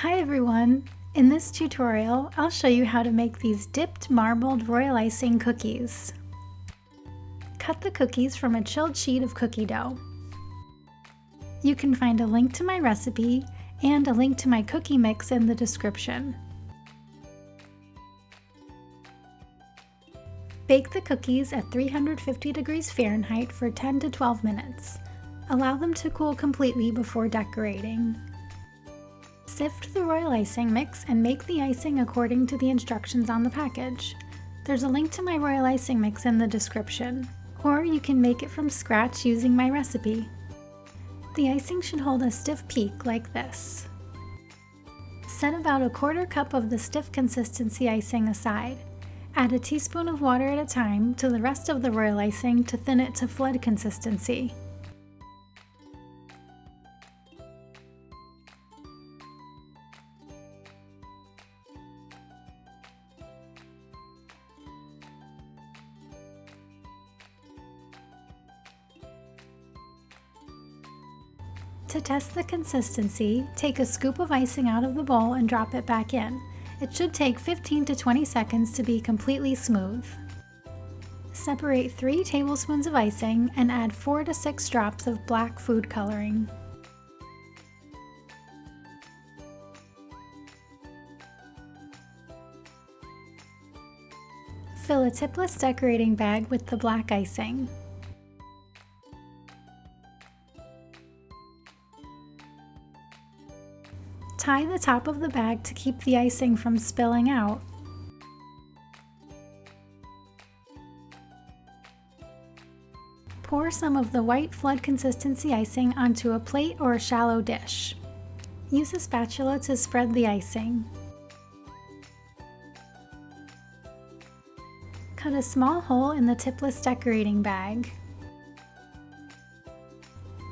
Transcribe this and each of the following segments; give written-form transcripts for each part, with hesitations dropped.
Hi everyone! In this tutorial, I'll show you how to make these dipped marbled royal icing cookies. Cut the cookies from a chilled sheet of cookie dough. You can find a link to my recipe and a link to my cookie mix in the description. Bake the cookies at 350 degrees Fahrenheit for 10 to 12 minutes. Allow them to cool completely before decorating. Sift the royal icing mix and make the icing according to the instructions on the package. There's a link to my royal icing mix in the description, or you can make it from scratch using my recipe. The icing should hold a stiff peak like this. Set about a quarter cup of the stiff consistency icing aside. Add a teaspoon of water at a time to the rest of the royal icing to thin it to flood consistency. To test the consistency, take a scoop of icing out of the bowl and drop it back in. It should take 15 to 20 seconds to be completely smooth. Separate 3 tablespoons of icing and add 4 to 6 drops of black food coloring. Fill a tipless decorating bag with the black icing. Tie the top of the bag to keep the icing from spilling out. Pour some of the white flood consistency icing onto a plate or a shallow dish. Use a spatula to spread the icing. Cut a small hole in the tipless decorating bag.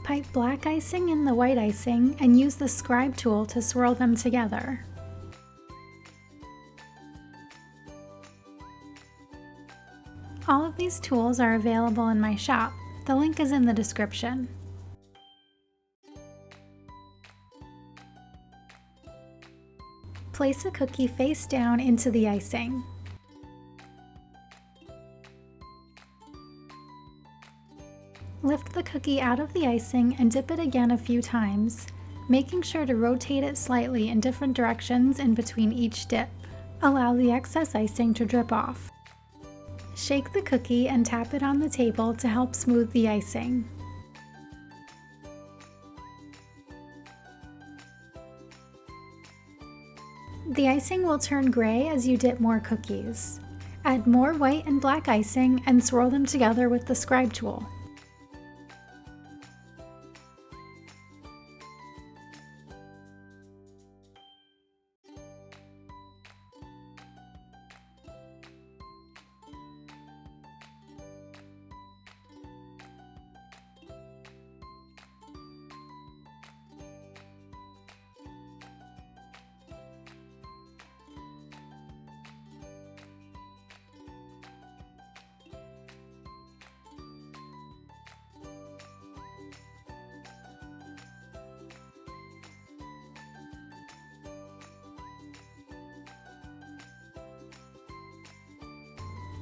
Pipe black icing in the white icing and use the Scribe tool to swirl them together. All of these tools are available in my shop. The link is in the description. Place a cookie face down into the icing. Lift the cookie out of the icing and dip it again a few times, making sure to rotate it slightly in different directions in between each dip. Allow the excess icing to drip off. Shake the cookie and tap it on the table to help smooth the icing. The icing will turn gray as you dip more cookies. Add more white and black icing and swirl them together with the Scribe tool.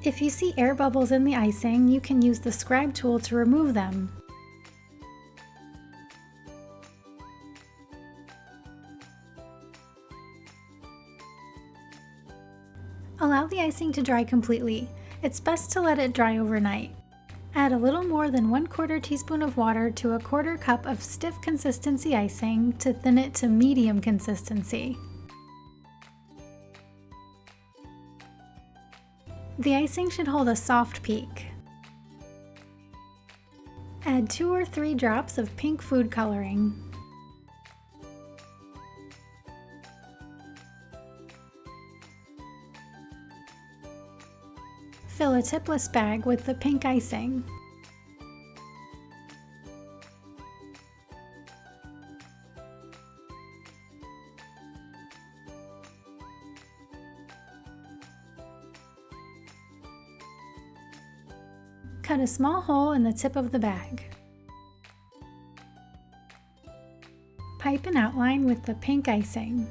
If you see air bubbles in the icing, you can use the Scribe tool to remove them. Allow the icing to dry completely. It's best to let it dry overnight. Add a little more than 1/4 teaspoon of water to a 1/4 cup of stiff consistency icing to thin it to medium consistency. The icing should hold a soft peak. Add 2 or 3 drops of pink food coloring. Fill a tipless bag with the pink icing. Cut a small hole in the tip of the bag. Pipe an outline with the pink icing.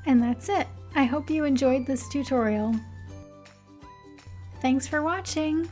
And that's it. I hope you enjoyed this tutorial. Thanks for watching!